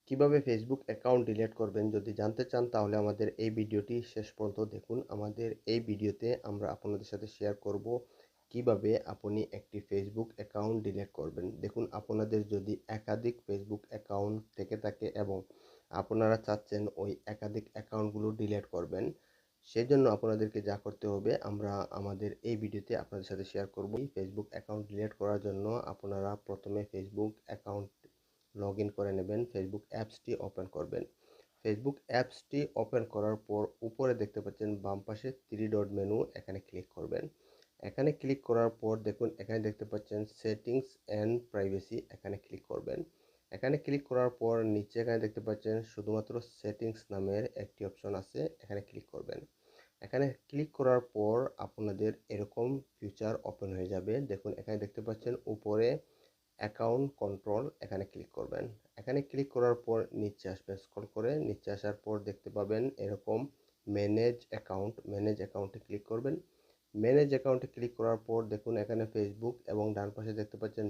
কিভাবে Facebook account delete করবেন যদি জানতে চান তাহলে আমাদের এই ভিডিওটি শেষ পর্যন্ত দেখুন। আমাদের এই ভিডিওতে আমরা আপনাদের সাথে শেয়ার করব কিভাবে আপনি একটি ফেসবুক অ্যাকাউন্ট ডিলিট করবেন। দেখুন, আপনাদের যদি একাধিক ফেসবুক অ্যাকাউন্ট থেকে থাকে এবং আপনারা চাচ্ছেন ওই একাধিক অ্যাকাউন্টগুলো ডিলিট করবেন, সেজন্য আপনাদেরকে যা করতে হবে আমরা আমাদের এই ভিডিওতে আপনাদের সাথে শেয়ার করব। ফেসবুক অ্যাকাউন্ট ডিলিট করার জন্য আপনারা প্রথমে ফেসবুক অ্যাকাউন্ট লগ ইন করে নেবেন, ফেসবুক অ্যাপসটি ওপেন করবেন। ফেসবুক অ্যাপসটি ওপেন করার পর উপরে দেখতে পাচ্ছেন বাম পাশে 3 ডট মেনু, এখানে ক্লিক করবেন। এখানে ক্লিক করার পর দেখুন এখানে দেখতে পাচ্ছেন সেটিংস অ্যান্ড প্রাইভেসি, এখানে ক্লিক করবেন। এখানে ক্লিক করার পর নিচে এখানে দেখতে পাচ্ছেন শুধুমাত্র সেটিংস নামের একটি অপশন আছে, এখানে ক্লিক করবেন। এখানে ক্লিক করার পর আপনাদের এরকম ফিচার ওপেন হয়ে যাবে। দেখুন এখানে দেখতে পাচ্ছেন উপরে অ্যাকাউন্ট কন্ট্রোল, এখানে ক্লিক করবেন। এখানে ক্লিক করার পর নিচে আসবেন, স্ক্রল করে নিচে আসার পর দেখতে পাবেন এরকম ম্যানেজ অ্যাকাউন্টে ক্লিক করবেন। ম্যানেজ অ্যাকাউন্টে ক্লিক করার পর দেখুন এখানে ফেসবুক এবং ডান পাশে দেখতে পাচ্ছেন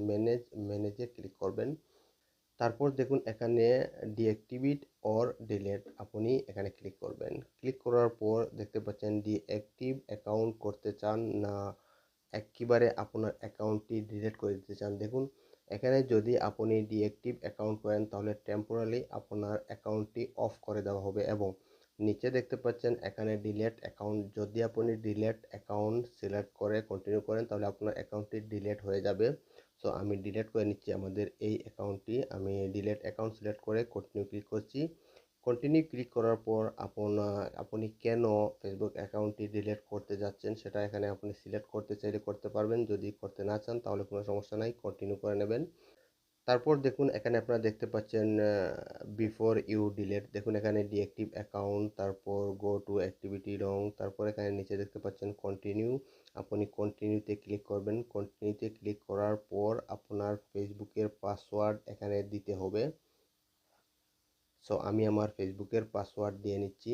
ম্যানেজে ক্লিক করবেন। তারপর দেখুন এখানে ডিঅ্যাক্টিভেট অর ডিলিট, আপনি এখানে ক্লিক করবেন। ক্লিক করার পর দেখতে পাচ্ছেন ডিঅ্যাক্টিভ অ্যাকাউন্ট করতে চান না একেবারে আপনার অ্যাকাউন্টটি ডিলিট করে দিতে চান। দেখুন এখানে যদি আপনি ডিঅ্যাক্টিভ অ্যাকাউন্ট করেন তাহলে টেম্পোরারি আপনার অ্যাকাউন্টটি অফ করে দেওয়া হবে এবং নিচে দেখতে পাচ্ছেন এখানে ডিলিট অ্যাকাউন্ট, যদি আপনি ডিলিট অ্যাকাউন্ট সিলেক্ট করে কন্টিনিউ করেন তাহলে আপনার অ্যাকাউন্টটি ডিলিট হয়ে যাবে। সো আমি ডিলিট করে নিচ্ছি আমাদের এই অ্যাকাউন্টটি, আমি ডিলিট অ্যাকাউন্ট সিলেক্ট করে কন্টিনিউ ক্লিক করছি। কন্টিনিউ ক্লিক করার পর আপনি কেন ফেসবুক অ্যাকাউন্টটি ডিলিট করতে যাচ্ছেন সেটা এখানে আপনি সিলেক্ট করতে চাইলে করতে পারবেন, যদি করতে না চান তাহলে কোনো সমস্যা নাই, কন্টিনিউ করে নেবেন। তারপর দেখুন এখানে আপনারা দেখতে পাচ্ছেন বিফোর ইউ ডিলিট, দেখুন এখানে ডিঅ্যাক্টিভ অ্যাকাউন্ট, তারপর গো টু অ্যাক্টিভিটি রং, তারপর এখানে নিচে দেখতে পাচ্ছেন কন্টিনিউ, আপনি কন্টিনিউতে ক্লিক করবেন। কন্টিনিউতে ক্লিক করার পর আপনার ফেসবুকের পাসওয়ার্ড এখানে দিতে হবে। সো আমি আমার ফেসবুকের পাসওয়ার্ড দিয়ে নিচ্ছি।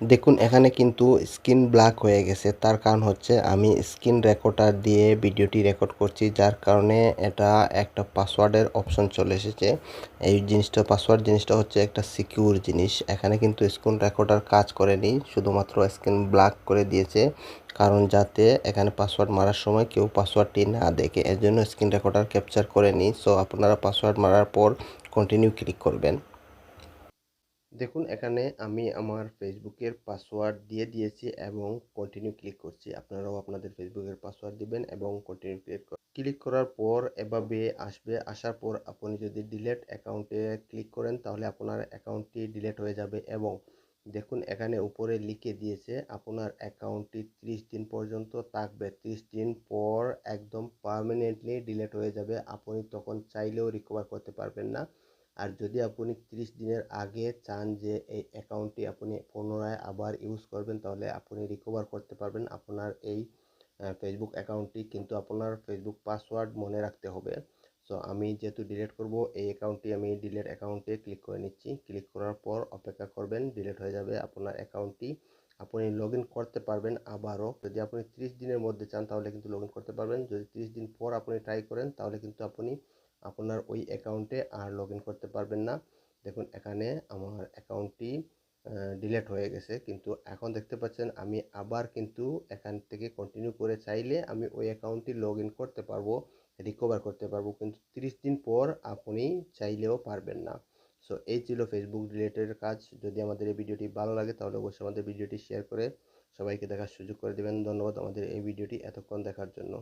দেখুন এখানে কিন্তু স্ক্রিন ব্ল্যাক হয়ে গেছে, তার কারণ হচ্ছে আমি স্ক্রিন রেকর্ডার দিয়ে ভিডিওটি রেকর্ড করছি, যার কারণে এটা একটা পাসওয়ার্ডের অপশন চলে এসেছে। এই জিনিসটা পাসওয়ার্ড জিনিসটা হচ্ছে একটা সিকিউর জিনিস, এখানে কিন্তু স্ক্রিন রেকর্ডার কাজ করেনি, শুধুমাত্র স্ক্রিন ব্ল্যাক করে দিয়েছে, কারণ যাতে এখানে পাসওয়ার্ড মারার সময় কেউ পাসওয়ার্ডটি না দেখে, এর জন্য স্ক্রিন রেকর্ডার ক্যাপচার করেনি। সো আপনারা পাসওয়ার্ড মারার পর কন্টিনিউ ক্লিক করবেন। দেখুন এখানে আমি আমার ফেসবুকের পাসওয়ার্ড দিয়ে দিয়েছি এবং কন্টিনিউ ক্লিক করছি, আপনারাও আপনাদের ফেসবুকের পাসওয়ার্ড দিবেন এবং কন্টিনিউ ক্লিক করার পর এভাবে আসবে। আসার পর আপনি যদি ডিলিট অ্যাকাউন্টে ক্লিক করেন তাহলে আপনার অ্যাকাউন্টটি ডিলিট হয়ে যাবে এবং দেখুন এখানে উপরে লিখে দিয়েছে আপনার অ্যাকাউন্টটি 30 দিন পর্যন্ত থাকবে, 30 দিন পর একদম পার্মানেন্টলি ডিলিট হয়ে যাবে, আপনি তখন চাইলেও রিকভার করতে পারবেন না। আর যদি আপনি 30 দিনের আগে চান যে এই অ্যাকাউন্টটি আপনি পুনরায় আবার ইউজ করবেন তাহলে আপনি রিকভার করতে পারবেন আপনার এই ফেসবুক অ্যাকাউন্টটি, কিন্তু আপনার ফেসবুক পাসওয়ার্ড মনে রাখতে হবে। সো আমি যেহেতু ডিলিট করব এই অ্যাকাউন্টটি, আমি ডিলিট অ্যাকাউন্টে ক্লিক করে নিচ্ছি। ক্লিক করার পর অপেক্ষা করবেন, ডিলিট হয়ে যাবে আপনার অ্যাকাউন্টটি, আপনি লগ ইন করতে পারবেন আবারও। যদি আপনি 30 দিনের মধ্যে চান তাহলে কিন্তু লগ ইন করতে পারবেন, যদি 30 দিন পর আপনি ট্রাই করেন তাহলে কিন্তু আপনি আপনার ওই অ্যাকাউন্টে আর লগ ইন করতে পারবেন না। দেখুন এখানে আমার অ্যাকাউন্টটি ডিলিট হয়ে গেছে, কিন্তু এখন দেখতে পাচ্ছেন আমি আবার কিন্তু এখান থেকে কন্টিনিউ করে চাইলে আমি ওই অ্যাকাউন্টটি লগ ইন করতে পারবো, রিকভার করতে পারবো, কিন্তু 30 দিন পর আপনি চাইলেও পারবেন না। সো এই ছিল ফেসবুক রিলেটেড কাজ। যদি আমাদের এই ভিডিওটি ভালো লাগে তাহলে অবশ্যই আমাদের ভিডিওটি শেয়ার করে সবাইকে দেখার সুযোগ করে দেবেন। ধন্যবাদ আমাদের এই ভিডিওটি এতক্ষণ দেখার জন্য।